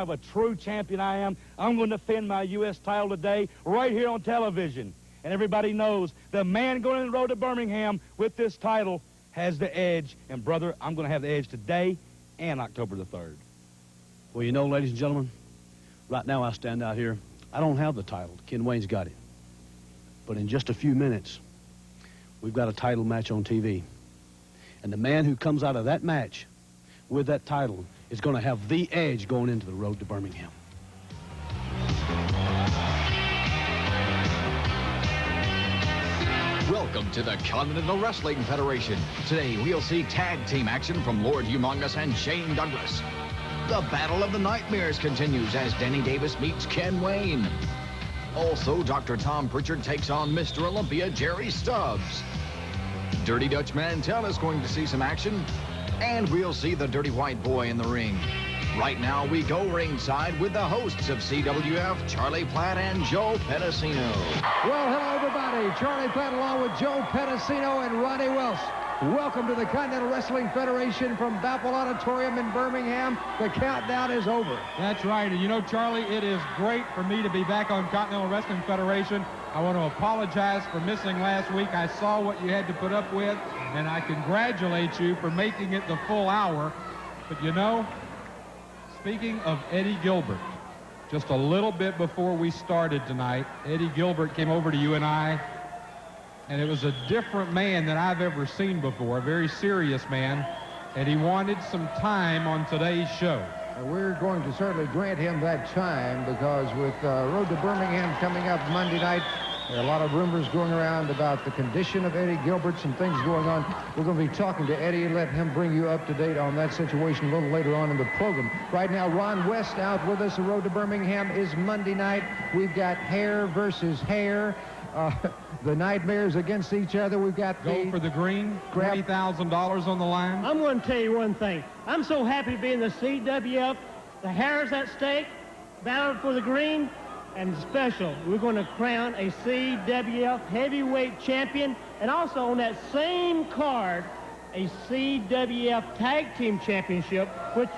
kind of a true champion I am, I'm going to defend my U.S. title today right here on television. And everybody knows the man going on the road to Birmingham with this title has the edge. And, brother, I'm going to have the edge today and October the 3rd. Well, you know, ladies and gentlemen, right now I stand out here. I don't have the title. Ken Wayne's got it. But in just a few minutes, we've got a title match on TV. And the man who comes out of that match with that title is going to have the edge going into the road to Birmingham. Welcome to the Continental Wrestling Federation. Today we'll see tag team action from Lord Humongous and Shane Douglas. The Battle of the Nightmares continues as Danny Davis meets Ken Wayne. Also, Dr. Tom Pritchard takes on Mr. Olympia Jerry Stubbs. Dirty Dutch Mantel is going to see some action, and we'll see the Dirty White Boy in the ring. Right now, we go ringside with the hosts of CWF, Charlie Platt and Joe Pedicino. Well, hello, everybody. Charlie Platt along with Joe Pedicino and Ronnie Welsh. Welcome to the Continental Wrestling Federation from Bapple Auditorium in Birmingham. The countdown is over. That's right. And you know, Charlie, it is great for me to be back on Continental Wrestling Federation. I want to apologize for missing last week. I saw what you had to put up with, and I congratulate you for making it the full hour. But you know, speaking of Eddie Gilbert, just a little bit before we started tonight, Eddie Gilbert came over to you and I, and it was a different man than I've ever seen before, a very serious man, and he wanted some time on today's show. We're going to certainly grant him that time because with Road to Birmingham coming up Monday night, there are a lot of rumors going around about the condition of Eddie Gilbert, some things going on. We're going to be talking to Eddie and let him bring you up to date on that situation a little later on in the program. Right now, Ron West out with us. The Road to Birmingham is Monday night. We've got hair versus hair. The Nightmares against each other. We've got Go for the green, $20,000 on the line. I'm going to tell you one thing. I'm so happy to be in the CWF. The hair's at stake, battle for the green, and special, we're going to crown a CWF heavyweight champion, and also on that same card, a CWF tag team championship, which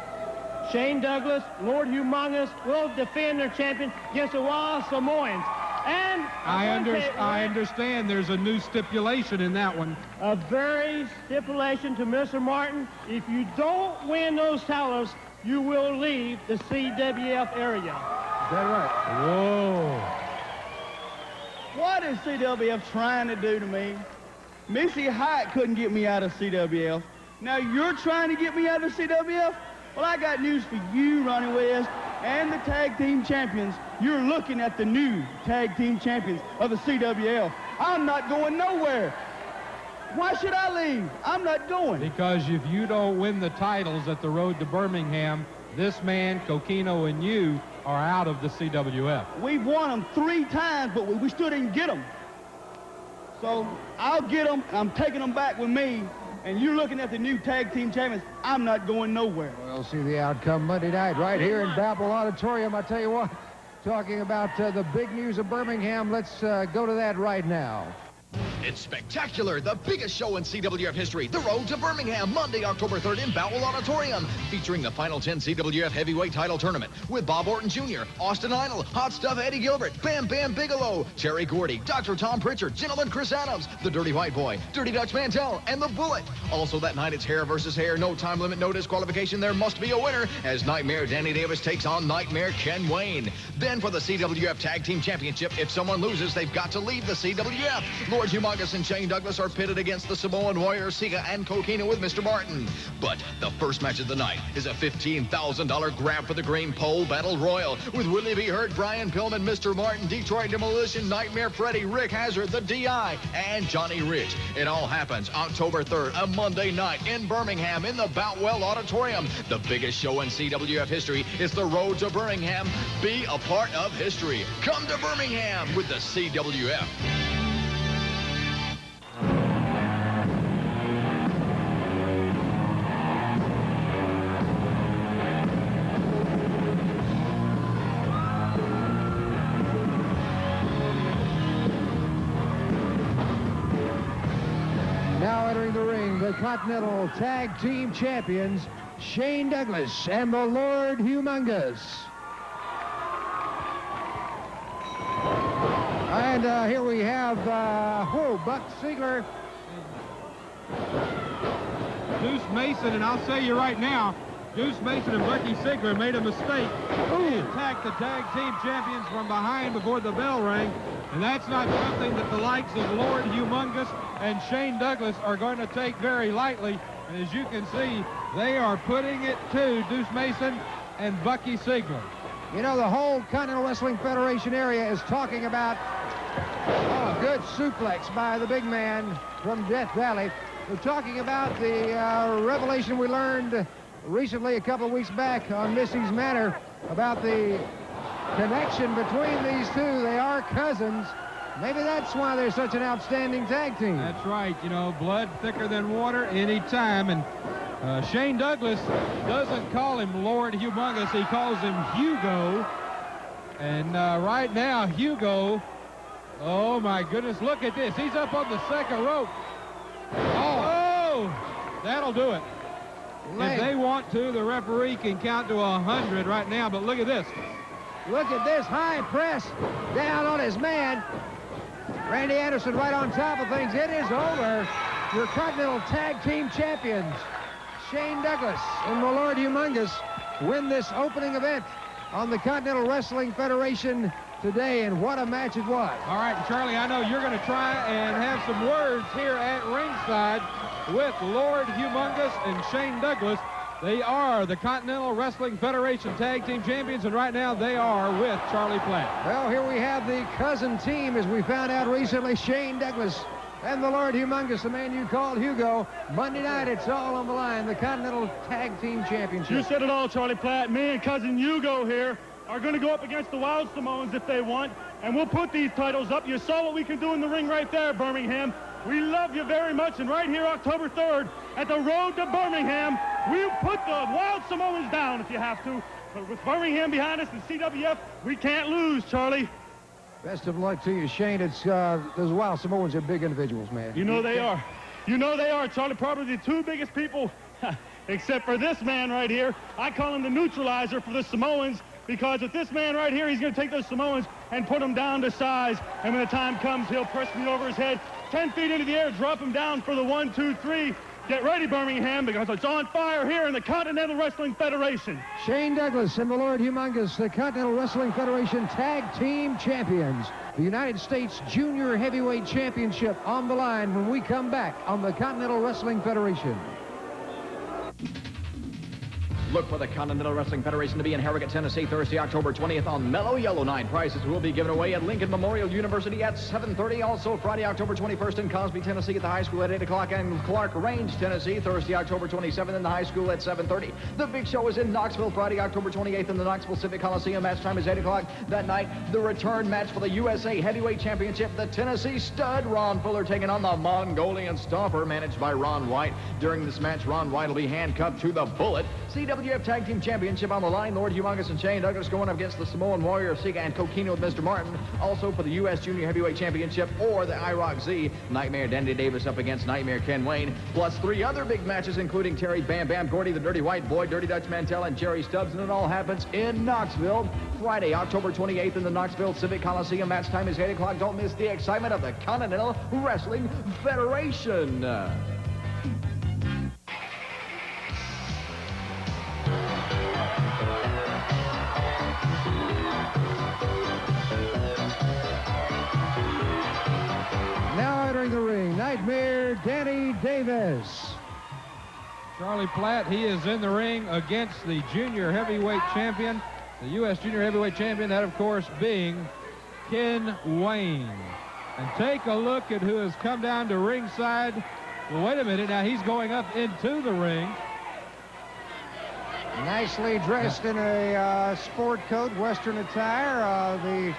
Shane Douglas, Lord Humongous will defend their champion against the Wild Samoans. And I understand there's a new stipulation in that one. A very stipulation to Mr. Martin. If you don't win those titles, you will leave the CWF area. Is that right? Whoa. What is CWF trying to do to me? Missy Hyatt couldn't get me out of CWF. Now you're trying to get me out of CWF? Well, I got news for you, Ronnie West, and the tag team champions. You're looking at the new tag team champions of the CWF. I'm not going nowhere. Why should I leave? I'm not going. Because if you don't win the titles at the Road to Birmingham, this man, Coquino, and you are out of the CWF. We've won them 3 times, but we still didn't get them. So I'll get them, and I'm taking them back with me. And you're looking at the new tag team champions. I'm not going nowhere. We'll see the outcome Monday night right here in Bapple Auditorium. I tell you what, talking about the big news of Birmingham, let's go to that right now. It's spectacular, the biggest show in CWF history, The Road to Birmingham, Monday, October 3rd in Bowell Auditorium, featuring the Final 10 CWF Heavyweight Title Tournament with Bob Orton Jr., Austin Idol, Hot Stuff Eddie Gilbert, Bam Bam Bigelow, Terry Gordy, Dr. Tom Pritchard, Gentleman Chris Adams, The Dirty White Boy, Dirty Dutch Mantel, and The Bullet. Also that night, it's hair versus hair, no time limit, no disqualification. There must be a winner as Nightmare Danny Davis takes on Nightmare Ken Wayne. Then for the CWF Tag Team Championship, if someone loses, they've got to leave the CWF. Lord Humongous and Shane Douglas are pitted against the Samoan Warrior, Sika, and Coquino with Mr. Martin. But the first match of the night is a $15,000 grab for the Green Pole Battle Royal with Willie B. Hurt, Brian Pillman, Mr. Martin, Detroit Demolition, Nightmare Freddy, Rick Hazard, the DI, and Johnny Rich. It all happens October 3rd, a Monday night in Birmingham in the Boutwell Auditorium. The biggest show in CWF history is The Road to Birmingham. Be a part of history. Come to Birmingham with the CWF. Now entering the ring, the Continental Tag Team Champions, Shane Douglas and the Lord Humongous. And here we have Buck Ziegler. Deuce Mason, and I'll say you right now, Deuce Mason and Bucky Ziegler made a mistake. They attacked the tag team champions from behind before the bell rang, and that's not something that the likes of Lord Humongous and Shane Douglas are going to take very lightly. And as you can see, they are putting it to Deuce Mason and Bucky Ziegler. You know, the whole Continental Wrestling Federation area is talking about a good suplex by the big man from Death Valley. We're talking about the revelation we learned recently, a couple of weeks back on Missy's Manor, about the connection between these two. They are cousins. Maybe that's why they're such an outstanding tag team. That's right. You know, blood thicker than water any time. And Shane Douglas doesn't call him Lord Humongous. He calls him Hugo. And right now, Hugo, oh, my goodness, look at this. He's up on the second rope. Oh, that'll do it. If they want to, the referee can count to 100 right now, but look at this. Look at this high press down on his man. Randy Anderson right on top of things. It is over. Your Continental Tag Team Champions, Shane Douglas and the Lord Humongous, win this opening event on the Continental Wrestling Federation today, and what a match it was. All right, Charlie, I know you're going to try and have some words here at ringside with Lord Humongous and Shane Douglas. They are the Continental Wrestling Federation Tag Team Champions, and right now they are with Charlie Platt. Well, here we have the cousin team, as we found out recently, Shane Douglas and the Lord Humongous, the man you called Hugo. Monday night, it's all on the line, the Continental Tag Team Championship. You said it all, Charlie Platt. Me and cousin Hugo here are going to go up against the Wild Samoans if they want, and we'll put these titles up. You saw what we can do in the ring right there, Birmingham. We love you very much, and right here, October 3rd, at the road to Birmingham, we'll put the Wild Samoans down if you have to. But with Birmingham behind us and CWF, we can't lose, Charlie. Best of luck to you, Shane. It's those Wild Samoans are big individuals, man. You know they are. You know they are, Charlie. Probably the two biggest people, except for this man right here. I call him the neutralizer for the Samoans, because with this man right here, he's going to take those Samoans and put them down to size. And when the time comes, he'll press me over his head, 10 feet into the air, drop him down for the 1, 2, 3. Get ready, Birmingham, because it's on fire here in the Continental Wrestling Federation. Shane Douglas and the Lord Humongous, the Continental Wrestling Federation Tag Team Champions. The United States Junior Heavyweight Championship on the line when we come back on the Continental Wrestling Federation. Look for the Continental Wrestling Federation to be in Harrogate, Tennessee, Thursday, October 20th on Mellow Yellow Night. Prizes will be given away at Lincoln Memorial University at 7:30. Also, Friday, October 21st in Cosby, Tennessee at the high school at 8 o'clock, and Clark Range, Tennessee, Thursday, October 27th in the high school at 7:30. The big show is in Knoxville, Friday, October 28th in the Knoxville Civic Coliseum. Match time is 8 o'clock that night. The return match for the USA Heavyweight Championship, the Tennessee Stud, Ron Fuller, taking on the Mongolian Stomper, managed by Ron White. During this match, Ron White will be handcuffed to the Bullet. CWF Tag Team Championship on the line. Lord Humongous and Shane Douglas going up against the Samoan Warrior, Sega and Coquino with Mr. Martin. Also for the U.S. Junior Heavyweight Championship or the IROC Z, Nightmare Dandy Davis up against Nightmare Ken Wayne. Plus 3 other big matches, including Terry Bam Bam Gordy, the Dirty White Boy, Dirty Dutch Mantell, and Jerry Stubbs. And it all happens in Knoxville, Friday, October 28th in the Knoxville Civic Coliseum. Match time is 8 o'clock. Don't miss the excitement of the Continental Wrestling Federation. The ring, Nightmare Danny Davis. Charlie Platt, he is in the ring against the junior heavyweight champion, the U.S. junior heavyweight champion, that of course being Ken Wayne. And take a look at who has come down to ringside. Well, wait a minute, now he's going up into the ring. Nicely dressed in a sport coat, Western attire, the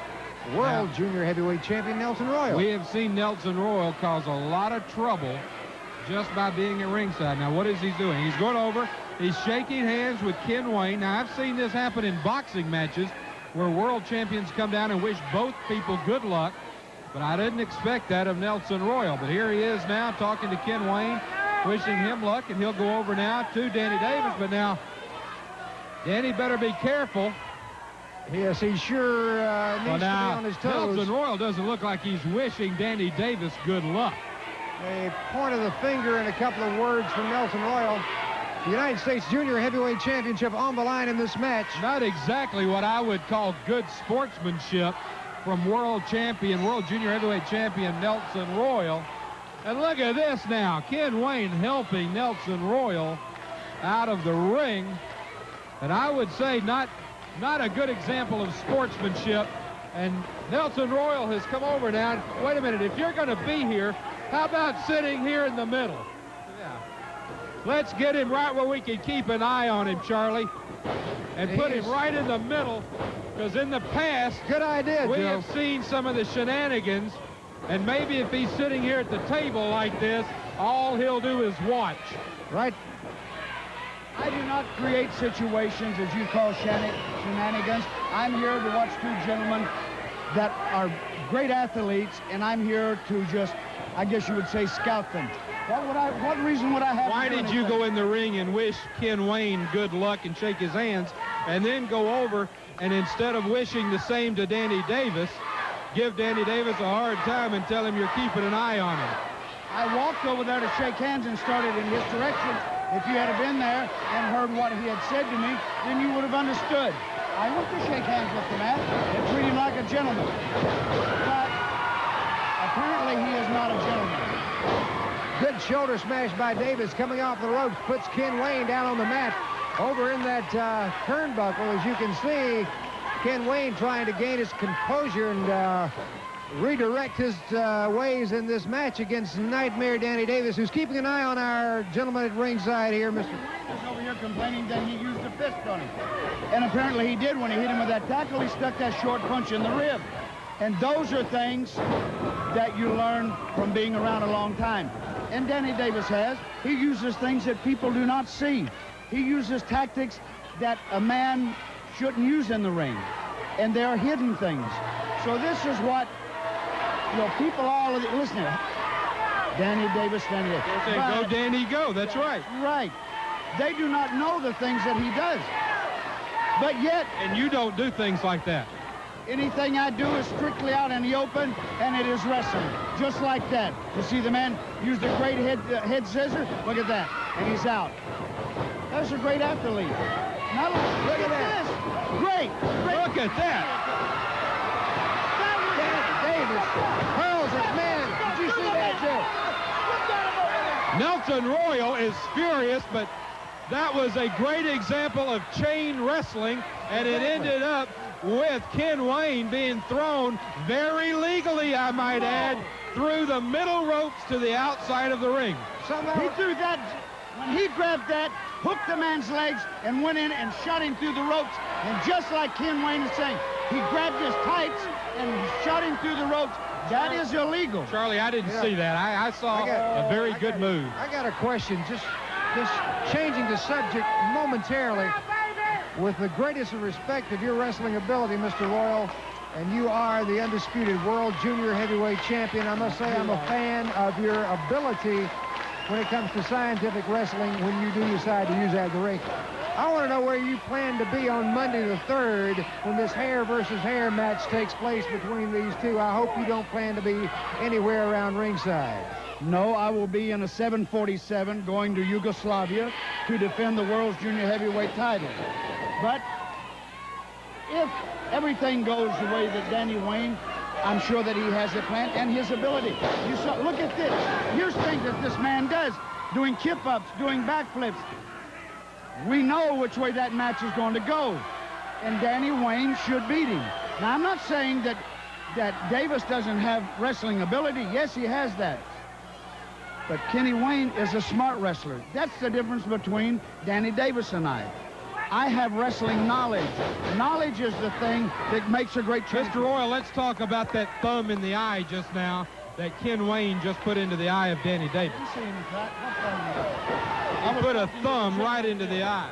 World Junior Heavyweight Champion Nelson Royal. We have seen Nelson Royal cause a lot of trouble just by being at ringside. Now, what is he doing? He's going over, he's shaking hands with Ken Wayne. Now, I've seen this happen in boxing matches where world champions come down and wish both people good luck, but I didn't expect that of Nelson Royal. But here he is now talking to Ken Wayne, wishing him luck, and he'll go over now to Danny Davis. But now, Danny better be careful. Yes, he sure needs to be on his toes. Nelson Royal doesn't look like he's wishing Danny Davis good luck. A point of the finger and a couple of words from Nelson Royal. The United States Junior Heavyweight Championship on the line in this match. Not exactly what I would call good sportsmanship from world junior heavyweight champion Nelson Royal. And look at this now. Ken Wayne helping Nelson Royal out of the ring. And I would say not a good example of sportsmanship. And Nelson Royal has come over now. Wait a minute, if you're going to be here, how about sitting here in the middle? Yeah. Let's get him right where we can keep an eye on him, Charlie, and put him right in the middle, because in the past, good idea, we Joe. have seen some of the shenanigans, and maybe if he's sitting here at the table like this, all he'll do is watch. Right. I do not create situations, as you call shenanigans. I'm here to watch two gentlemen that are great athletes, and I'm here to just, I guess you would say, scout them. What reason would I have? Why did you go in the ring and wish Ken Wayne good luck and shake his hands, and then go over and instead of wishing the same to Danny Davis, give Danny Davis a hard time and tell him you're keeping an eye on him? I walked over there to shake hands and started in his direction. If you had been there and heard what he had said to me, then you would have understood. I went to shake hands with the man and treat him like a gentleman. But apparently he is not a gentleman. Good shoulder smash by Davis coming off the ropes, puts Ken Wayne down on the mat. Over in that turnbuckle, as you can see, Ken Wayne trying to gain his composure and redirect his ways in this match against Nightmare Danny Davis, who's keeping an eye on our gentleman at ringside here, Mr. He's over here complaining that he used a fist on him. And apparently he did when he hit him with that tackle. He stuck that short punch in the rib. And those are things that you learn from being around a long time. And Danny Davis has. He uses things that people do not see. He uses tactics that a man shouldn't use in the ring. And they're hidden things. So this is what, you know, people all, listen here. Danny Davis. Go, Danny, go. That's right. Right. They do not know the things that he does. But yet... And you don't do things like that. Anything I do is strictly out in the open, and it is wrestling. Just like that. You see the man used a great head scissor? Look at that. And he's out. That's a great athlete. Now look at this. Great. Look at that. Davis hurls it. Man, did you see that, Joe? Nelson Royal is furious, but that was a great example of chain wrestling, and it ended up with Ken Wayne being thrown very legally, I might add, through the middle ropes to the outside of the ring. He threw that, when he grabbed that, hooked the man's legs and went in and shot him through the ropes. And just like Ken Wayne is saying, he grabbed his tights and shot him through the ropes. That is illegal. Charlie, I didn't see that. I saw a very good move. I got a question, just changing the subject momentarily. With the greatest respect of your wrestling ability, Mr. Royal, and you are the undisputed world junior heavyweight champion, I must say I'm a fan of your ability when it comes to scientific wrestling when you do decide to use that in the ring. I want to know where you plan to be on Monday the 3rd when this hair versus hair match takes place between these two. I hope you don't plan to be anywhere around ringside. No, I will be in a 747 going to Yugoslavia to defend the world's junior heavyweight title. But if everything goes the way that Danny Wayne, I'm sure that he has a plan and his ability. You saw, look at this. Here's things that this man does, doing kip-ups, doing backflips. We know which way that match is going to go, and Danny Wayne should beat him. Now, I'm not saying that Davis doesn't have wrestling ability. Yes, he has that. But Kenny Wayne is a smart wrestler. That's the difference between Danny Davis and I. I have wrestling knowledge. Knowledge is the thing that makes a great champion. Mr. Royal, let's talk about that thumb in the eye just now that Ken Wayne just put into the eye of Danny Davis. He put a thumb right into the eye.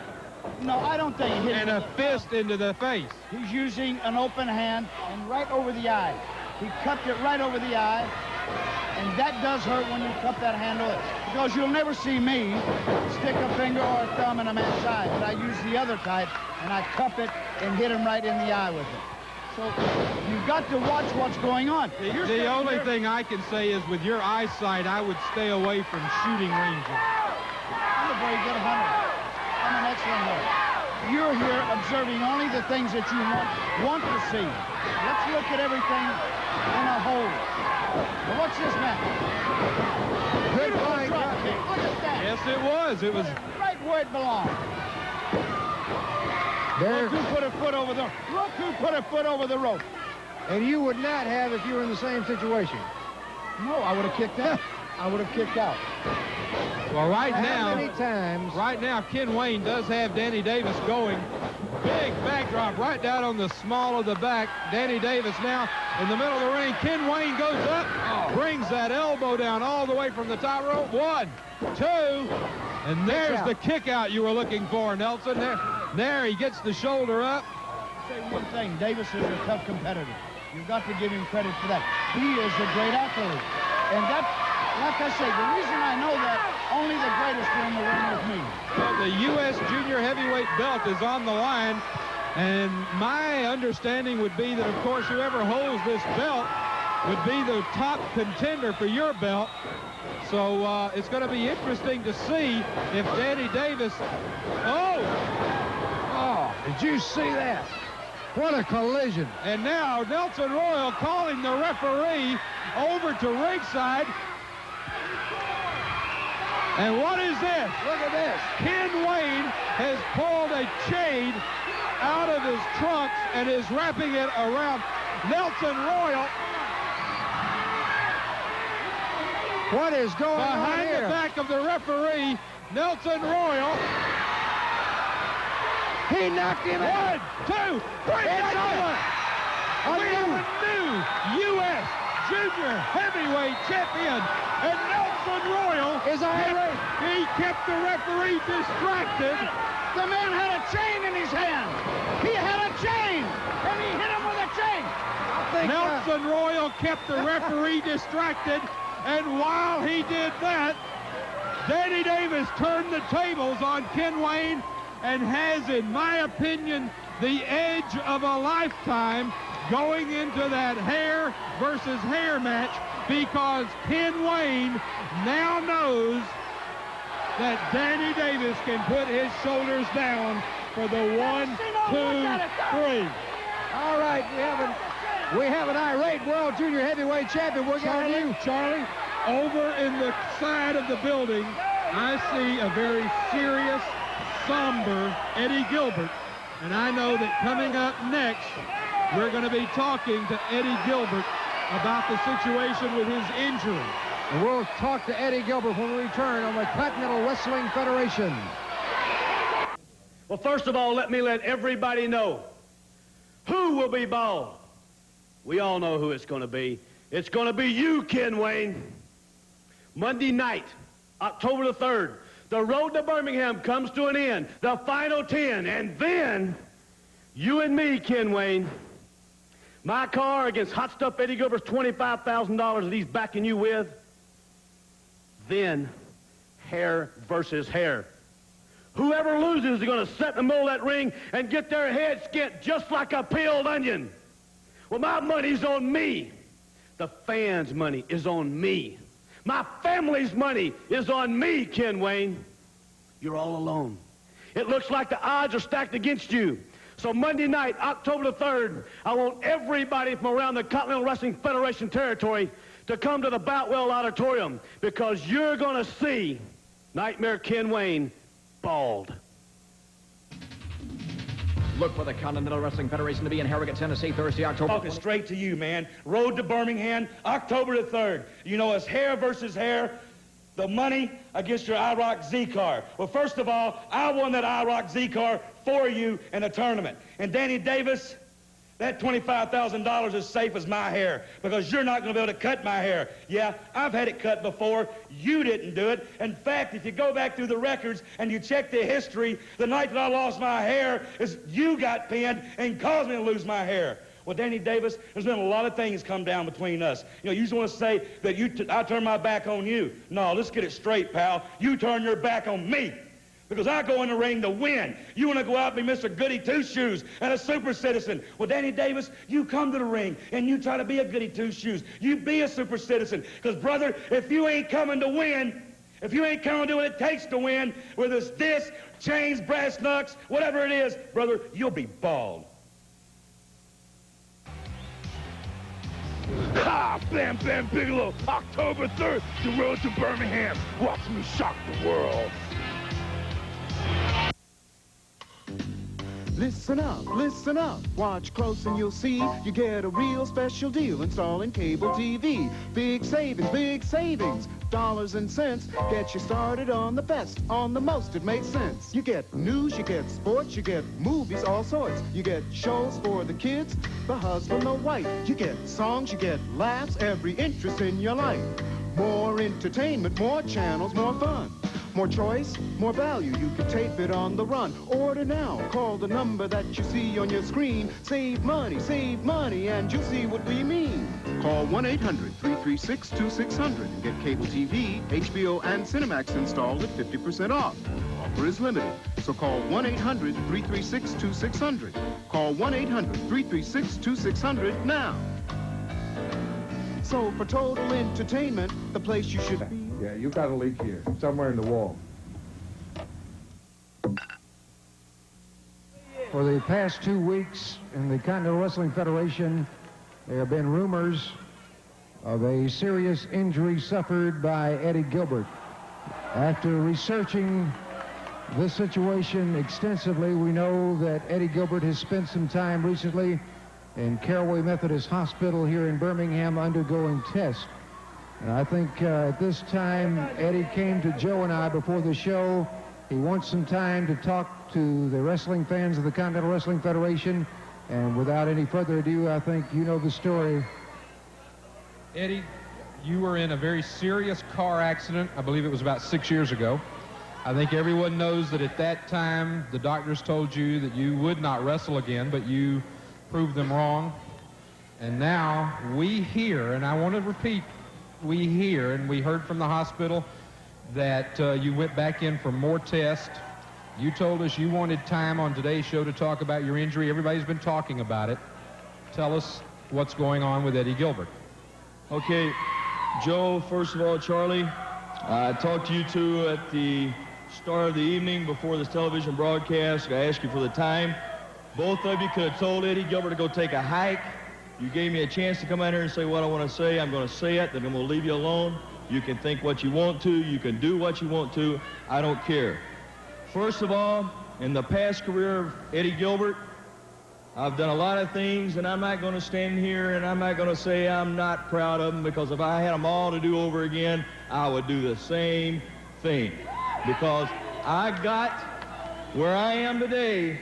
No, I don't think he hit and a fist into the face. He's using an open hand and right over the eye. He cupped it right over the eye, and that does hurt when you cup that hand over. Because you'll never see me stick a finger or a thumb in a man's eye, but I use the other type, and I cup it and hit him right in the eye with it. So you've got to watch what's going on. The only thing I can say is with your eyesight, I would stay away from shooting ranges. I'm a very good hunter. I'm an excellent hunter. You're here observing only the things that you want to see. Let's look at everything in a whole. Now watch this now. Good flying drop kick. Look at that. Yes, it was. It was right where it belongs. There. Look who put a foot over the. Look who put a foot over the rope. And you would not have if you were in the same situation. No, I would have kicked out. I would have kicked out. well right How now. many times? Right now, Ken Wayne does have Danny Davis going. Big backdrop right down on the small of the back. Danny Davis now in the middle of the ring. Ken Wayne goes up, brings that elbow down all the way from the top rope. 1, 2, and there's the kick out you were looking for, Nelson. There he gets the shoulder up. Say one thing, Davis is a tough competitor. You've got to give him credit for that. He is a great athlete. And that, like I say, the reason I know that, only the greatest are in the ring with me. Well, the U.S. Junior Heavyweight belt is on the line, and my understanding would be that, of course, whoever holds this belt would be the top contender for your belt. So it's going to be interesting to see if Danny Davis... Oh, did you see that? What a collision. And now Nelson Royal calling the referee over to ringside. And what is this? Look at this. Ken Wayne has pulled a chain out of his trunks and is wrapping it around Nelson Royal. What is going on Behind here? the back of the referee, Nelson Royal. He knocked him out. 1, 2, 3. It's over. We have a new U.S. Junior Heavyweight Champion, and Nelson Royal Is irate. He kept the referee distracted. The man had a chain in his hand. He had a chain, and he hit him with a chain. I think, Nelson Royal kept the referee distracted, and while he did that, Danny Davis turned the tables on Ken Wayne and has, in my opinion, the edge of a lifetime going into that hair versus hair match, because Ken Wayne now knows that Danny Davis can put his shoulders down for the 1, 2, 3. all right, we have an irate World Junior Heavyweight Champion. We're going to Charlie, over in the side of the building, I see a very serious, somber Eddie Gilbert. And I know that coming up next, we're going to be talking to Eddie Gilbert about the situation with his injury. And we'll talk to Eddie Gilbert when we return on the Continental Wrestling Federation. Well, first of all, let everybody know who will be bald. We all know who it's going to be. It's going to be you, Ken Wayne. Monday night, October the 3rd, the road to Birmingham comes to an end, the final 10, and then you and me, Ken Wayne. My car against Hot Stuff Eddie Gilbert's $25,000 that he's backing you with. Then, hair versus hair. Whoever loses is going to sit in the middle of that ring and get their head skint just like a peeled onion. Well, my money's on me. The fans' money is on me. My family's money is on me, Ken Wayne. You're all alone. It looks like the odds are stacked against you. So Monday night, October the 3rd, I want everybody from around the Continental Wrestling Federation territory to come to the Boutwell Auditorium, because you're going to see Nightmare Ken Wayne bald. Look for the Continental Wrestling Federation to be in Harrogate, Tennessee, Thursday, October Talking straight to you, man. Road to Birmingham, October the 3rd. You know, it's hair versus hair. The money against your IROC Z car. Well, first of all, I won that IROC Z car for you in a tournament. And Danny Davis, that $25,000 is safe as my hair, because you're not going to be able to cut my hair. Yeah, I've had it cut before. You didn't do it. In fact, if you go back through the records and you check the history, the night that I lost my hair is you got pinned and caused me to lose my hair. Well, Danny Davis, there's been a lot of things come down between us. You know, you just want to say that I turn my back on you. No, let's get it straight, pal. You turn your back on me, Because I go in the ring to win. You want to go out and be Mr. Goody Two-Shoes and a super citizen. Well, Danny Davis, you come to the ring and you try to be a Goody Two-Shoes. You be a super citizen. Because, brother, if you ain't coming to win, if you ain't coming to do what it takes to win, whether it's this, chains, brass knucks, whatever it is, brother, you'll be bald. Ha! Bam Bam Bigelow, October 3rd, the road to Birmingham. Watch me shock the world. Listen up, watch close and you'll see you get a real special deal installing cable TV. Big savings, dollars and cents. Get you started on the best, on the most, it makes sense. You get news, you get sports, you get movies, all sorts. You get shows for the kids, the husband, the wife. You get songs, you get laughs, every interest in your life. More entertainment, more channels, more fun. More choice, more value, you can tape it on the run. Order now, call the number that you see on your screen. Save money, and you'll see what we mean. Call 1-800-336-2600 and get cable TV, HBO, and Cinemax installed at 50% off. Offer is limited, so call 1-800-336-2600. Call 1-800-336-2600 now. So for total entertainment, the place you should be. Yeah, you've got a leak here, somewhere in the wall. For the past 2 weeks in the Continental Wrestling Federation, there have been rumors of a serious injury suffered by Eddie Gilbert. After researching this situation extensively, we know that Eddie Gilbert has spent some time recently in Caraway Methodist Hospital here in Birmingham undergoing tests. And I think at this time, Eddie came to Joe and I before the show. He wants some time to talk to the wrestling fans of the Continental Wrestling Federation. And without any further ado, I think you know the story. Eddie, you were in a very serious car accident. I believe it was about 6 years ago. I think everyone knows that at that time, the doctors told you that you would not wrestle again, but you proved them wrong. And now we hear, and I want to repeat, we hear, and we heard from the hospital that you went back in for more tests. You told us you wanted time on today's show to talk about your injury. Everybody's been talking about it. Tell us what's going on with Eddie Gilbert. Okay, Joe, first of all, Charlie, I talked to you two at the start of the evening before this television broadcast. I asked you for the time. Both of you could have told Eddie Gilbert to go take a hike. You gave me a chance to come out here and say what I want to say. I'm going to say it, then I'm going to leave you alone. You can think what you want to. You can do what you want to. I don't care. First of all, in the past career of Eddie Gilbert, I've done a lot of things, and I'm not going to stand here and I'm not going to say I'm not proud of them, because if I had them all to do over again, I would do the same thing. Because I got where I am today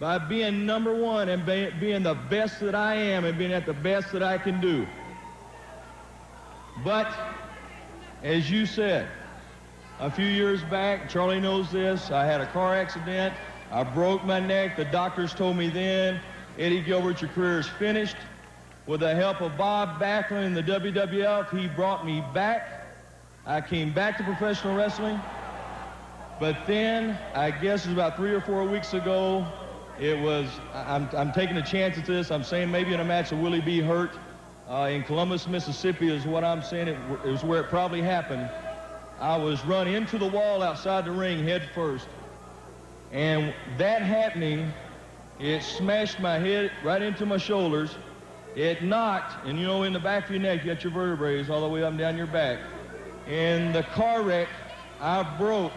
by being number one and being the best that I am and being at the best that I can do. But, as you said, a few years back, Charlie knows this, I had a car accident. I broke my neck. The doctors told me then, Eddie Gilbert, your career is finished. With the help of Bob Backlund in the WWF, he brought me back. I came back to professional wrestling. But then, I guess it was about 3 or 4 weeks ago, it was, I'm taking a chance at this. I'm saying maybe in a match of Willie B. Hurt in Columbus, Mississippi is what I'm saying. It was where it probably happened. I was run into the wall outside the ring head first. And that happening, it smashed my head right into my shoulders. It knocked, and you know, in the back of your neck, you got your vertebrae all the way up and down your back. In the car wreck, I broke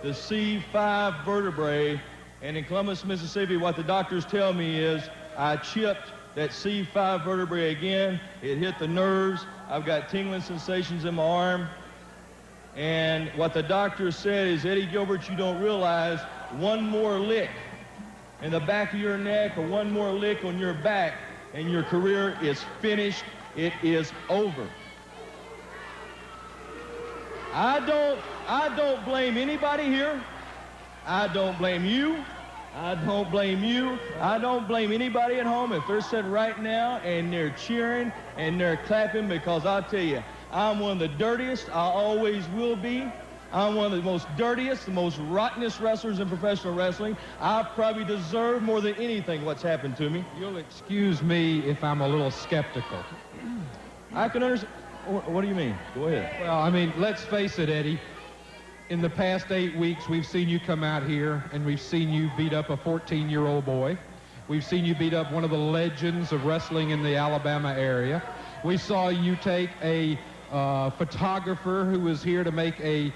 the C5 vertebrae. And in Columbus, Mississippi, what the doctors tell me is I chipped that C5 vertebrae again. It hit the nerves. I've got tingling sensations in my arm. And what the doctor said is, Eddie Gilbert, you don't realize one more lick in the back of your neck or one more lick on your back and your career is finished. It is over. I don't blame anybody here. I don't blame you. I don't blame you. I don't blame anybody at home if they're sitting right now and they're cheering and they're clapping, because I'll tell you, I'm one of the dirtiest. I always will be. I'm one of the most dirtiest, the most rottenest wrestlers in professional wrestling. I probably deserve more than anything what's happened to me. You'll excuse me if I'm a little skeptical. I can understand. What do you mean? Go ahead. Well, I mean, let's face it, Eddie. In the past 8 weeks, we've seen you come out here, and we've seen you beat up a 14-year-old boy. We've seen you beat up one of the legends of wrestling in the Alabama area. We saw you take a photographer who was here to make a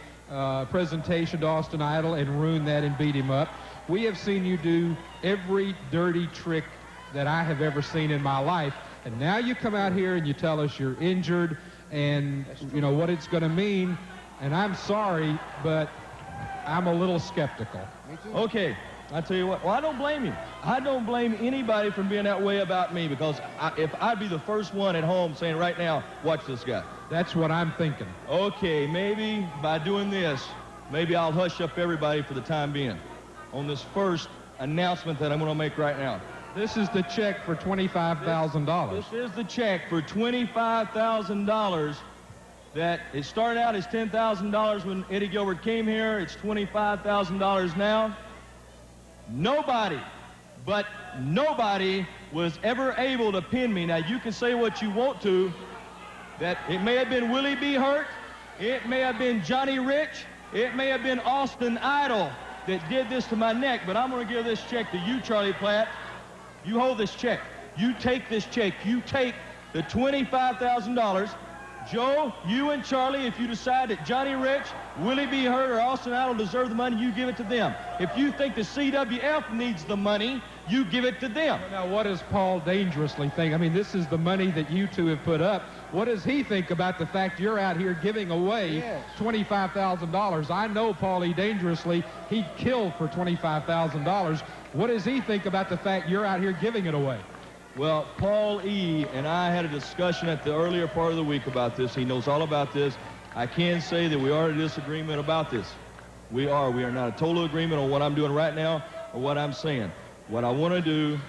presentation to Austin Idol and ruin that and beat him up. We have seen you do every dirty trick that I have ever seen in my life. And now you come out here and you tell us you're injured and, you know, what it's going to mean. And I'm sorry, but I'm a little skeptical. Me too. Okay, I tell you what. Well, I don't blame you. I don't blame anybody for being that way about me, because if I'd be the first one at home saying right now, watch this guy. That's what I'm thinking. Okay, maybe by doing this, maybe I'll hush up everybody for the time being on this first announcement that I'm going to make right now. This is the check for $25,000. This is the check for $25,000. That it started out as $10,000 when Eddie Gilbert came here. It's $25,000 now. Nobody, but nobody was ever able to pin me. Now, you can say what you want to, that it may have been Willie B. Hurt, it may have been Johnny Rich, it may have been Austin Idol that did this to my neck, but I'm going to give this check to you, Charlie Platt. You hold this check. You take this check. You take the $25,000. Joe, you and Charlie, if you decide that Johnny Rich, Willie B. Hurt, or Austin Idol deserve the money, you give it to them. If you think the CWF needs the money, you give it to them. Now, what does Paul Dangerously think? I mean, this is the money that you two have put up. What does he think about the fact you're out here giving away $25,000? I know Paulie Dangerously, he'd kill for $25,000. What does he think about the fact you're out here giving it away? Well, Paul E. and I had a discussion at the earlier part of the week about this. He knows all about this. I can say that we are in disagreement about this. We are not a total agreement on what I'm doing right now or what I'm saying. What I want to do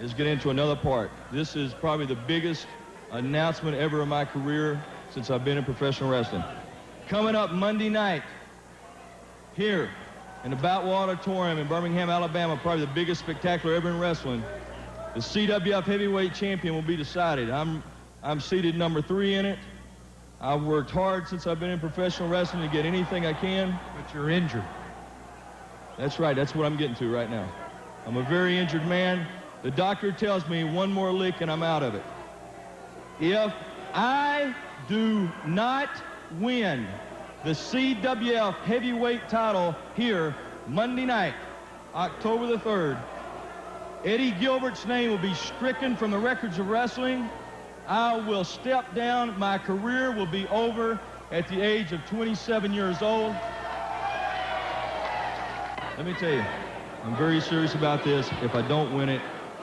is get into another part. This is probably the biggest announcement ever in my career since I've been in professional wrestling. Coming up Monday night here in the Boutwell Auditorium in Birmingham, Alabama, probably the biggest spectacular ever in wrestling. The CWF heavyweight champion will be decided. I'm seated number 3 in it. I've worked hard since I've been in professional wrestling to get anything I can. But you're injured. That's right. That's what I'm getting to right now. I'm a very injured man. The doctor tells me one more lick and I'm out of it. If I do not win the CWF heavyweight title here Monday night, October the 3rd, Eddie Gilbert's name will be stricken from the records of wrestling. I will step down. My career will be over at the age of 27 years old. Let me tell you, I'm very serious about this. If I don't win it,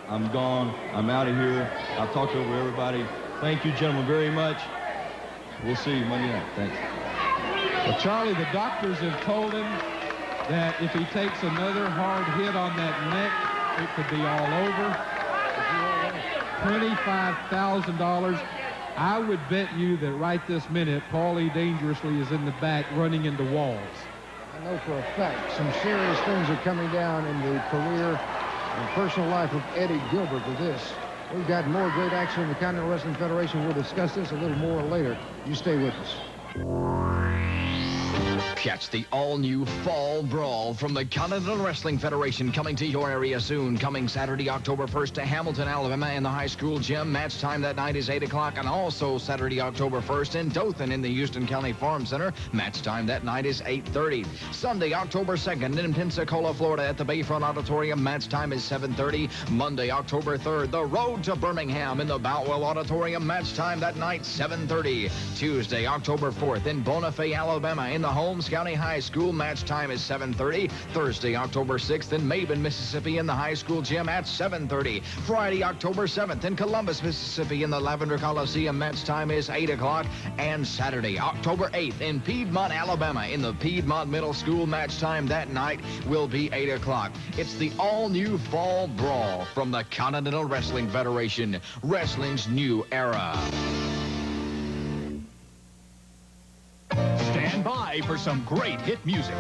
I'm gone. I'm out of here. I've talked over everybody. Thank you, gentlemen, very much. We'll see you Monday night. Thanks. Well, Charlie, the doctors have told him that if he takes another hard hit on that neck, it could be all over. $25,000. I would bet you that right this minute, Paulie Dangerously is in the back running into walls. I know for a fact some serious things are coming down in the career and personal life of Eddie Gilbert with this. We've got more great action in the Continental Wrestling Federation. We'll discuss this a little more later. You stay with us. Catch the all-new Fall Brawl from the Continental Wrestling Federation coming to your area soon. Coming Saturday, October 1st to Hamilton, Alabama in the high school gym. Match time that night is 8 o'clock. And also Saturday, October 1st in Dothan in the Houston County Farm Center. Match time that night is 8:30. Sunday, October 2nd in Pensacola, Florida at the Bayfront Auditorium. Match time is 7:30. Monday, October 3rd, the road to Birmingham in the Boutwell Auditorium. Match time that night, 7:30. Tuesday, October 4th in Bonifay, Alabama in the Holmes County High School. Match time is 7:30. Thursday, October 6th in Maben, Mississippi in the high school gym at 7:30. Friday, October 7th in Columbus, Mississippi in the Lavender Coliseum. Match time is 8 o'clock. And Saturday, October 8th in Piedmont, Alabama in the Piedmont Middle School. Match time that night will be 8 o'clock. It's the all-new Fall Brawl from the Continental Wrestling Federation. Wrestling's new era. Stand by. live for some great hit music.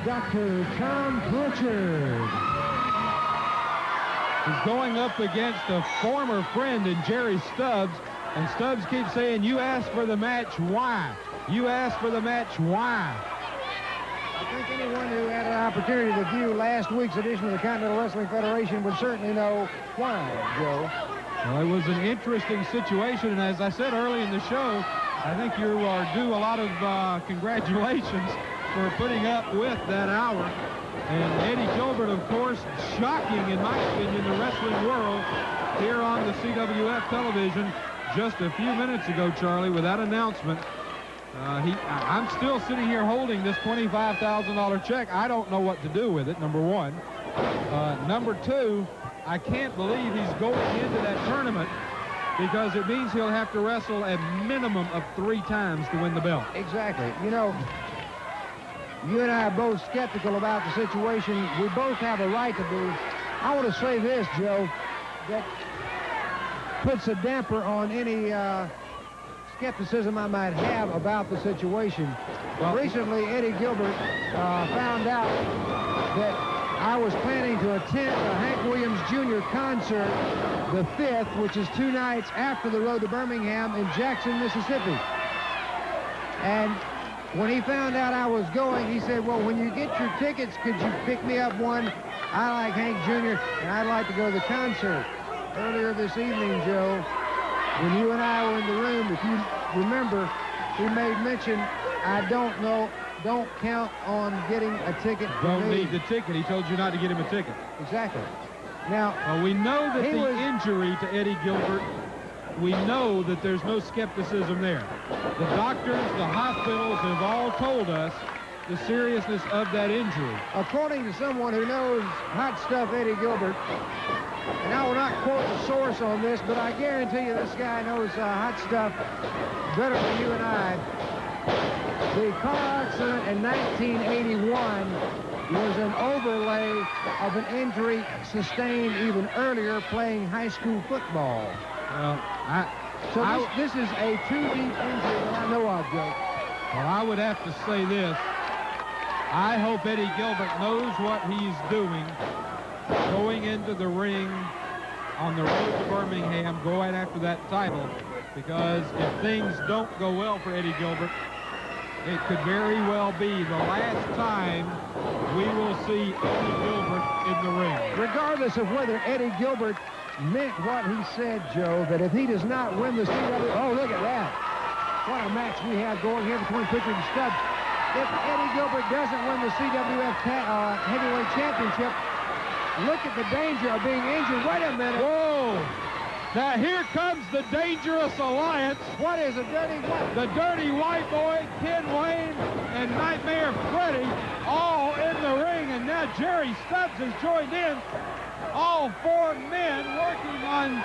Dr. Tom Pritchard. He's going up against a former friend in Jerry Stubbs, and Stubbs keeps saying, you asked for the match, why? You asked for the match, why? I think anyone who had an opportunity to view last week's edition of the Continental Wrestling Federation would certainly know why, Joe. Well, it was an interesting situation, and as I said early in the show, I think you are due a lot of congratulations for putting up with that hour. And Eddie Gilbert, of course, shocking, in my opinion, the wrestling world here on the CWF television just a few minutes ago, Charlie, with that announcement. I'm still sitting here holding this $25,000 check. I don't know what to do with it, number one. Number two, I can't believe he's going into that tournament because it means he'll have to wrestle a minimum of 3 times to win the belt. Exactly. You know, you and I are both skeptical about the situation. We both have a right to be. I want to say this, Joe, that puts a damper on any skepticism I might have about the situation. Well, recently, Eddie Gilbert found out that I was planning to attend the Hank Williams Jr. concert the 5th, which is 2 nights after the road to Birmingham in Jackson, Mississippi. And when he found out I was going, he said, well, when you get your tickets, could you pick me up one? I like Hank Jr., and I'd like to go to the concert. Earlier this evening, Joe, when you and I were in the room, if you remember, he made mention, I don't count on getting a ticket for Don't me. need the ticket. He told you not to get him a ticket. Exactly. Now, we know that the injury to Eddie Gilbert, we know that there's no skepticism there. The doctors, the hospitals have all told us the seriousness of that injury. According to someone who knows hot stuff Eddie Gilbert, and I will not quote the source on this, but I guarantee you this guy knows hot stuff better than you and I. The car accident in 1981 was an overlay of an injury sustained even earlier playing high school football. Well, this is a too deep injury that I know of, Joe. Well, I would have to say this. I hope Eddie Gilbert knows what he's doing going into the ring on the road to Birmingham, going after that title, because if things don't go well for Eddie Gilbert, it could very well be the last time we will see Eddie Gilbert in the ring. Regardless of whether Eddie Gilbert meant what he said, Joe, that if he does not win the CWF... Oh, look at that. What a match we have going here between Pritchard and Stubbs. If Eddie Gilbert doesn't win the CWF heavyweight championship, look at the danger of being injured. Wait a minute. Whoa. Now here comes the Dangerous Alliance. What is a dirty what? The Dirty White Boy, Ken Wayne, and Nightmare Freddy all in the ring. And now Jerry Stubbs has joined in. All 4 men working on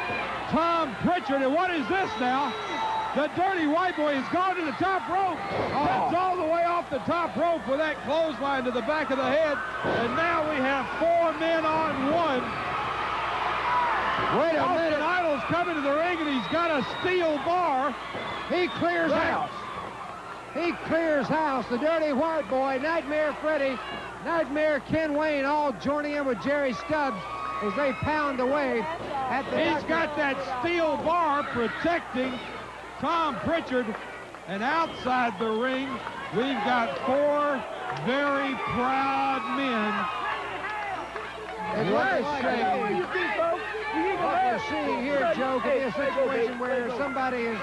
Tom Pritchard. And what is this now? The Dirty White Boy has gone to the top rope. It's all the way off the top rope with that clothesline to the back of the head. And now we have 4 men on 1. Wait a minute. Idol's coming to the ring, and he's got a steel bar. He clears house. He clears house. The Dirty White Boy, Nightmare Freddy, Nightmare Ken Wayne, all joining in with Jerry Stubbs as they pound away at the... He's got that steel bar protecting Tom Pritchard, and outside the ring, we've got 4 very proud men. And what we're seeing here, Joe, could be a situation where somebody is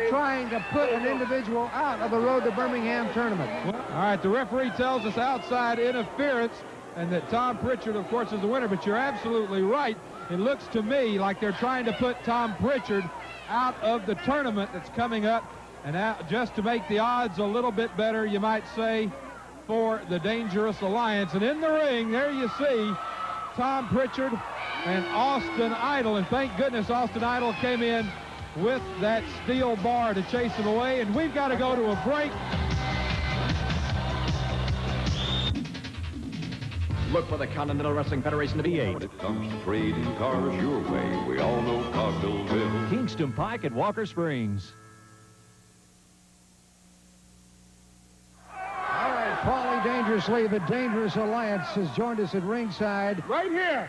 trying to put an individual out of the road to Birmingham tournament. All right, the referee tells us outside interference and that Tom Pritchard, of course, is the winner, but you're absolutely right. It looks to me like they're trying to put Tom Pritchard out of the tournament that's coming up, and out just to make the odds a little bit better, you might say, for the Dangerous Alliance. And in the ring, there you see Tom Pritchard and Austin Idol. And thank goodness Austin Idol came in with that steel bar to chase him away. And we've got to go to a break. Look for the Continental Wrestling Federation to be 8. When it comes to trading cars your way, we all know Cogdell will. Kingston Pike at Walker Springs. All right, Paulie Dangerously, the Dangerous Alliance, has joined us at ringside. Right here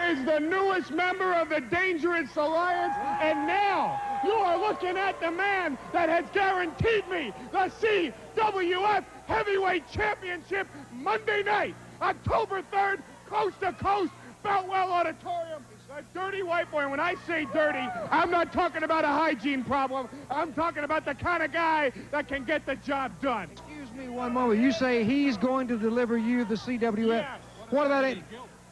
is the newest member of the Dangerous Alliance, and now you are looking at the man that has guaranteed me the CWF Heavyweight Championship Monday night, October 3rd, coast to coast, Boutwell Auditorium. A dirty white boy. When I say dirty, I'm not talking about a hygiene problem. I'm talking about the kind of guy that can get the job done. Excuse me one moment. You say he's going to deliver you the CWF. Yes. What about it?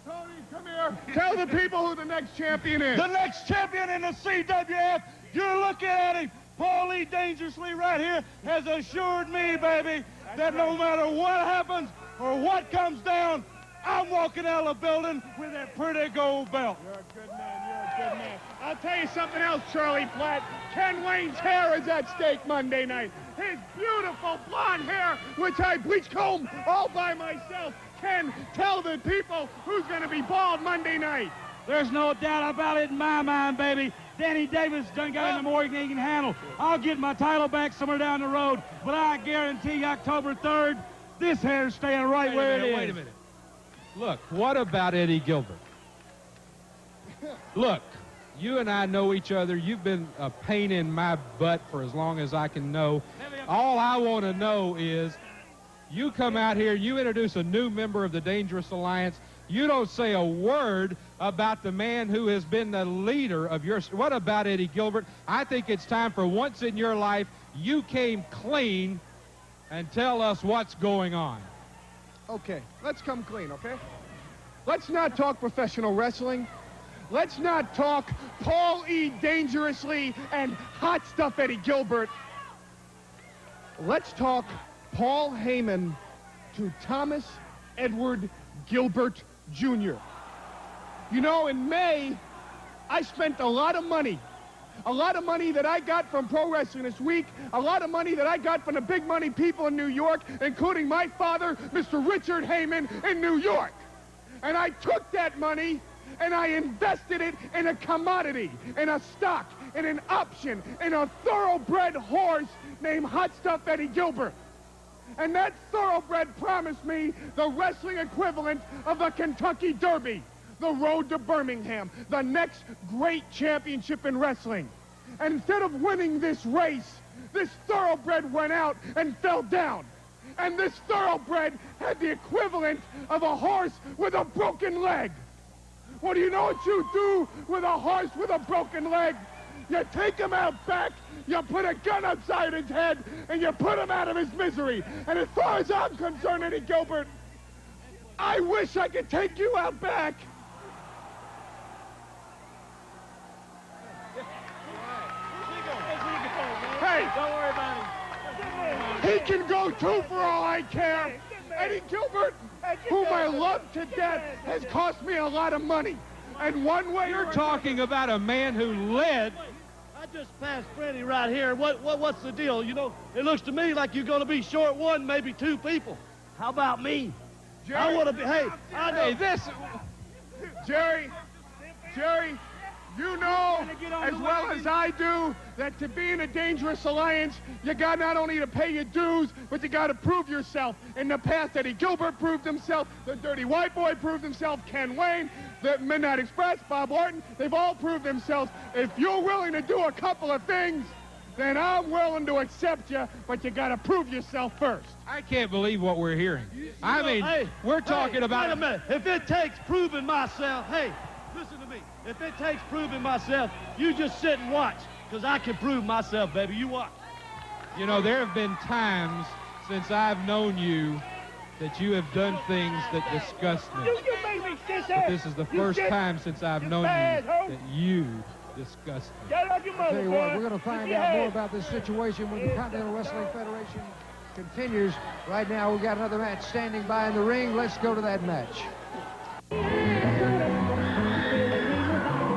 Tony, come here. Tell the people who the next champion is. The next champion in the CWF, you're looking at him. Paulie Dangerously right here has assured me, baby, that no matter what happens or what comes down, I'm walking out of the building with that pretty gold belt. You're a good man. You're a good man. I'll tell you something else, Charlie Platt. Ken Wayne's hair is at stake Monday night. His beautiful blonde hair, which I bleach comb all by myself. Ken, tell the people who's going to be bald Monday night. There's no doubt about it in my mind, baby. Danny Davis done got into more than he can handle. I'll get my title back somewhere down the road, but I guarantee October 3rd, this hair's staying right where it is. Wait a minute. Look, what about Eddie Gilbert? Look, you and I know each other. You've been a pain in my butt for as long as I can know. All I want to know is you come out here, you introduce a new member of the Dangerous Alliance. You don't say a word about the man who has been the leader of your... What about Eddie Gilbert? I think it's time for once in your life you came clean and tell us what's going on. Okay, let's come clean, okay? Let's not talk professional wrestling. Let's not talk Paul E. Dangerously and hot stuff Eddie Gilbert. Let's talk Paul Heyman to Thomas Edward Gilbert Jr. You know, in May, I spent a lot of money that I got from Pro Wrestling This Week, a lot of money that I got from the big money people in New York, including my father, Mr. Richard Heyman, in New York. And I took that money and I invested it in a commodity, in a stock, in an option, in a thoroughbred horse named Hot Stuff Eddie Gilbert. And that thoroughbred promised me the wrestling equivalent of the Kentucky Derby, the road to Birmingham, the next great championship in wrestling. And instead of winning this race, this thoroughbred went out and fell down. And this thoroughbred had the equivalent of a horse with a broken leg. Well, do you know what you do with a horse with a broken leg? You take him out back, you put a gun upside his head, and you put him out of his misery. And as far as I'm concerned, Eddie Gilbert, I wish I could take you out back. Hey, don't worry about him. He can go too for all I care. Eddie Gilbert, whom I love to death, has cost me a lot of money. And one way You're talking about a man who led. I just passed Freddie right here. What's the deal? You know, it looks to me like you're going to be short one, maybe two people. How about me? Jerry, I want to be, hey, I know. Hey, this... Jerry, you know as well as I do that to be in a Dangerous Alliance, you got not only to pay your dues, but you got to prove yourself. In the past, Eddie Gilbert proved himself, the Dirty White Boy proved himself, Ken Wayne, the Midnight Express, Bob Orton, they've all proved themselves. If you're willing to do a couple of things, then I'm willing to accept you, but you got to prove yourself first. I can't believe what we're hearing. I mean, hey, we're talking about... Wait a minute. If it takes proving myself, hey, listen to me. If it takes proving myself, you just sit and watch, because I can prove myself, baby. You watch. You know, there have been times since I've known you that you have done things that disgust me. But this is the first time since I've known you that you disgust me. I'll tell you what, we're going to find out more about this situation when the Continental Wrestling Federation continues. Right now, we've got another match standing by in the ring. Let's go to that match.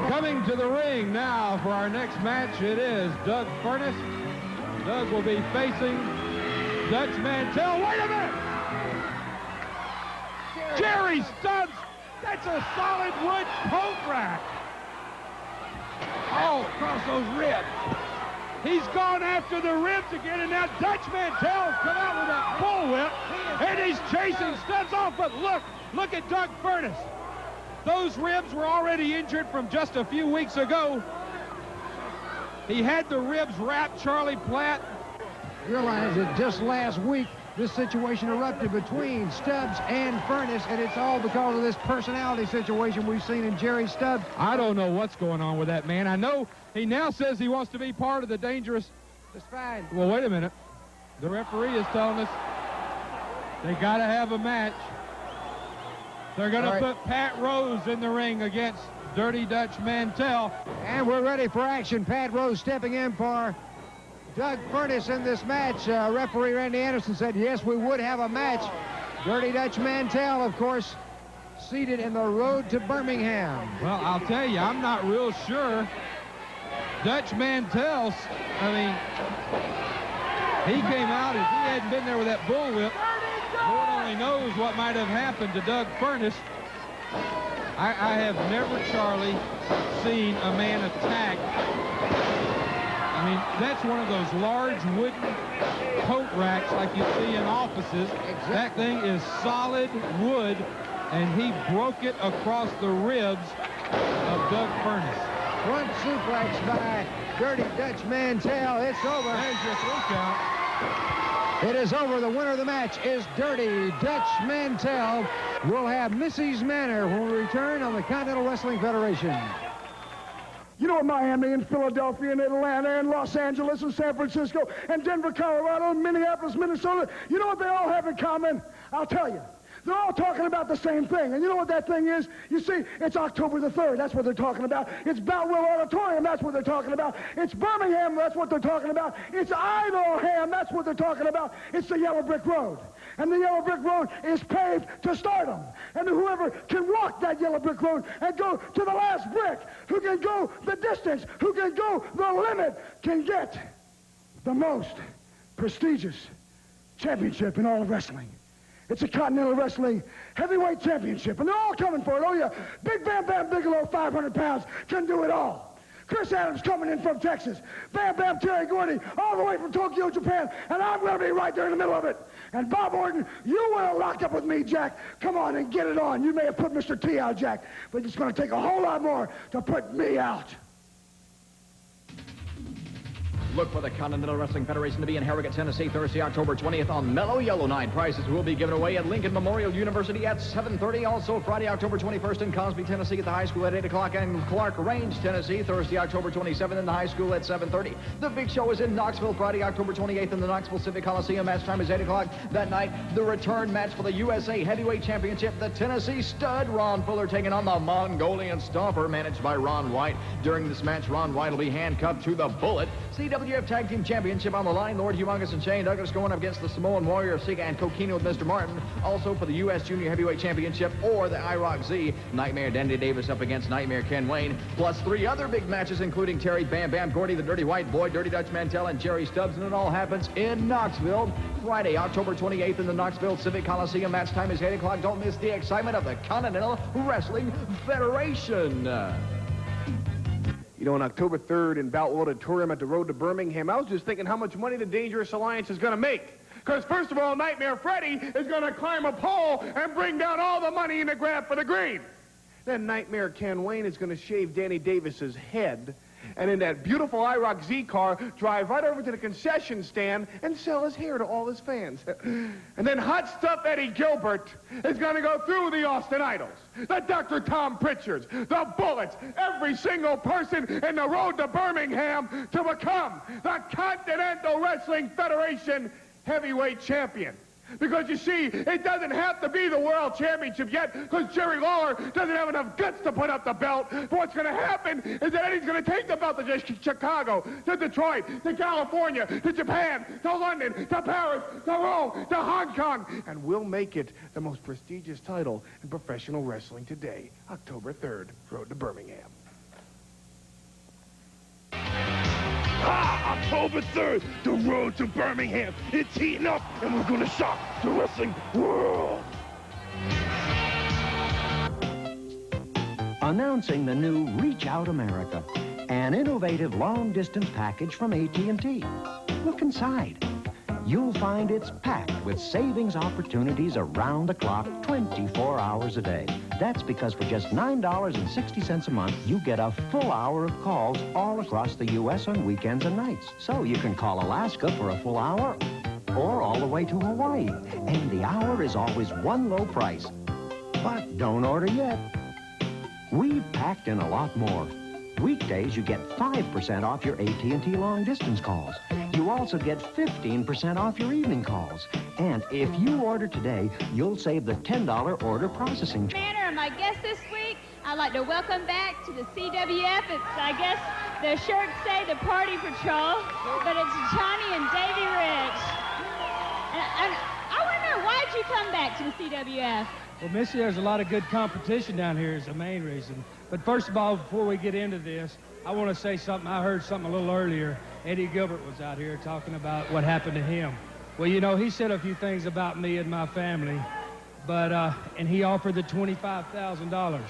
Coming to the ring now for our next match, it is Doug Furnace. Doug will be facing Dutch Mantell. Wait a minute! Jerry Stubbs! That's a solid wood coat rack. All across those ribs. He's gone after the ribs again, and now Dutch Mantell's come out with that bullwhip, and he's chasing Stubbs off, but look at Doug Furnace. Those ribs were already injured from just a few weeks ago. He had the ribs wrapped, Charlie Platt. Realize that just last week, this situation erupted between Stubbs and Furnace, and it's all because of this personality situation we've seen in Jerry Stubbs. I don't know what's going on with that man. I know he now says he wants to be part of the dangerous. It's fine. Well, wait a minute. The referee is telling us they got to have a match. They're going to put Pat Rose in the ring against Dirty Dutch Mantell. And we're ready for action. Pat Rose stepping in for Doug Furnace in this match. Referee Randy Anderson said, yes, we would have a match. Dirty Dutch Mantell, of course, seated in the road to Birmingham. Well, I'll tell you, I'm not real sure. Dutch Mantell, I mean, he came out, if he hadn't been there with that bullwhip, Lord only knows what might have happened to Doug Furnace. I have never, Charlie, seen a man attack. I mean, that's one of those large wooden coat racks like you see in offices. Exactly. That thing is solid wood, and he broke it across the ribs of Doug Furnace. Front suplex by Dirty Dutch Mantell. It's over. There's your 3 count. It is over. The winner of the match is Dirty Dutch Mantell. We'll have Missy's Manor when we return on the Continental Wrestling Federation. You know, Miami and Philadelphia and Atlanta and Los Angeles and San Francisco and Denver, Colorado and Minneapolis, Minnesota, you know what they all have in common? I'll tell you. They're all talking about the same thing. And you know what that thing is? You see, it's October the 3rd. That's what they're talking about. It's Boutwell Auditorium. That's what they're talking about. It's Birmingham. That's what they're talking about. It's Idaho. That's what they're talking about. It's the Yellow Brick Road. And the Yellow Brick Road is paved to stardom. And whoever can walk that Yellow Brick Road and go to the last brick, who can go the distance, who can go the limit, can get the most prestigious championship in all of wrestling. It's a Continental Wrestling Heavyweight Championship, and they're all coming for it. Oh, yeah. Big Bam Bam Bigelow, 500 pounds, can do it all. Chris Adams coming in from Texas. Bam Bam Terry Gordy, all the way from Tokyo, Japan, and I'm going to be right there in the middle of it. And Bob Orton, you want to lock up with me, Jack? Come on and get it on. You may have put Mr. T out, Jack, but it's going to take a whole lot more to put me out. Look for the Continental Wrestling Federation to be in Harrogate, Tennessee, Thursday, October 20th on Mellow Yellow Night. Prizes will be given away at Lincoln Memorial University at 7:30. Also Friday, October 21st in Cosby, Tennessee at the high school at 8 o'clock. And Clark Range, Tennessee, Thursday, October 27th in the high school at 7:30. The big show is in Knoxville, Friday, October 28th in the Knoxville Civic Coliseum. Match time is 8 o'clock. That night, the return match for the USA Heavyweight Championship. The Tennessee Stud, Ron Fuller, taking on the Mongolian Stomper, managed by Ron White. During this match, Ron White will be handcuffed to the Bullet. CWF Tag Team Championship on the line. Lord Humongous and Shane Douglas going up against the Samoan Warrior of Sika and Coquino with Mr. Martin. Also for the U.S. Junior Heavyweight Championship or the IROC Z, Nightmare Dandy Davis up against Nightmare Ken Wayne. Plus 3 other big matches, including Terry Bam Bam Gordy, the Dirty White Boy, Dirty Dutch Mantell, and Jerry Stubbs. And it all happens in Knoxville. Friday, October 28th in the Knoxville Civic Coliseum. Match time is 8 o'clock. Don't miss the excitement of the Continental Wrestling Federation. You know, on October 3rd in Boutwell Auditorium at the road to Birmingham, I was just thinking how much money the Dangerous Alliance is going to make. Because first of all, Nightmare Freddy is going to climb a pole and bring down all the money in the grab for the green. Then Nightmare Ken Wayne is going to shave Danny Davis's head, and in that beautiful IROC Z car, drive right over to the concession stand and sell his hair to all his fans. And then Hot Stuff Eddie Gilbert is going to go through the Austin Idols, the Dr. Tom Pritchards, the Bullets, every single person in the road to Birmingham to become the Continental Wrestling Federation Heavyweight Champion. Because you see, it doesn't have to be the World Championship yet, because Jerry Lawler doesn't have enough guts to put up the belt. But what's going to happen is that Eddie's going to take the belt to Chicago, to Detroit, to California, to Japan, to London, to Paris, to Rome, to Hong Kong, and we'll make it the most prestigious title in professional wrestling today, October 3rd, Road to Birmingham. October 3rd, the road to Birmingham. It's heating up, and we're going to shock the wrestling world. Announcing the new Reach Out America, an innovative long-distance package from AT&T. Look inside. You'll find it's packed with savings opportunities around the clock, 24 hours a day. That's because for just $9.60 a month, you get a full hour of calls all across the U.S. on weekends and nights. So you can call Alaska for a full hour or all the way to Hawaii. And the hour is always one low price. But don't order yet. We've packed in a lot more. Weekdays, you get 5% off your AT&T long-distance calls. You also get 15% off your evening calls. And if you order today, you'll save the $10 order processing charge. Manner, my guest this week, I'd like to welcome back to the CWF. It's, I guess, the shirts say the Party Patrol, but it's Johnny and Davey Rich. And I want to know, why'd you come back to the CWF? Well, Missy, there's a lot of good competition down here is the main reason. But first of all, before we get into this, I want to say something. I heard something a little earlier. Eddie Gilbert was out here talking about what happened to him. Well, you know, he said a few things about me and my family, but and he offered the $25,000.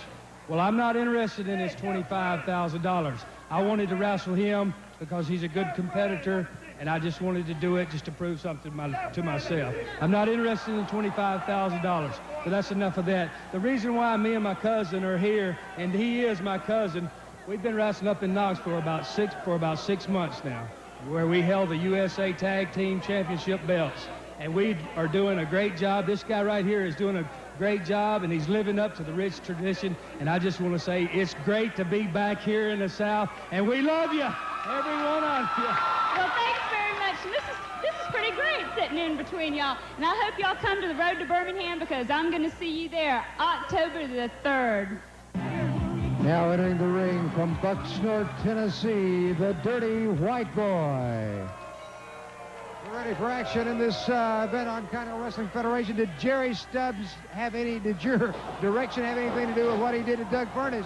Well, I'm not interested in his $25,000. I wanted to wrestle him because he's a good competitor, and I just wanted to do it just to prove something to myself. I'm not interested in $25,000, but that's enough of that. The reason why me and my cousin are here, and he is my cousin, we've been wrestling up in Knox for about 6 months now, where we held the USA Tag Team Championship belts. And we are doing a great job. This guy right here is doing a great job, and he's living up to the rich tradition. And I just want to say it's great to be back here in the South, and we love you, every one of you. Well, thanks very much. And this is pretty great sitting in between y'all. And I hope y'all come to the Road to Birmingham, because I'm going to see you there October the 3rd. Now entering the ring from Bucksnort, Tennessee, the Dirty White Boy. We're ready for action in this event on Continental Wrestling Federation. Did Jerry Stubbs did your direction have anything to do with what he did to Doug Furnace?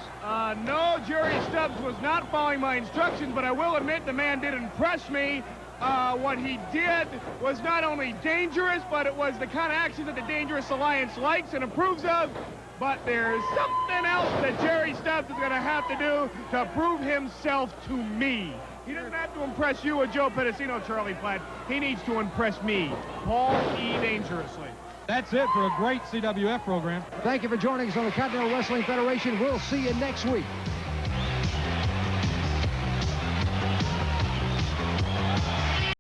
No, Jerry Stubbs was not following my instructions, but I will admit the man did impress me. What he did was not only dangerous, but it was the kind of action that the Dangerous Alliance likes and approves of. But there's something else that Jerry Stubbs is going to have to do to prove himself to me. He doesn't have to impress you or Joe Pedicino, Charlie Platt. He needs to impress me, Paul E. Dangerously. That's it for a great CWF program. Thank you for joining us on the Continental Wrestling Federation. We'll see you next week.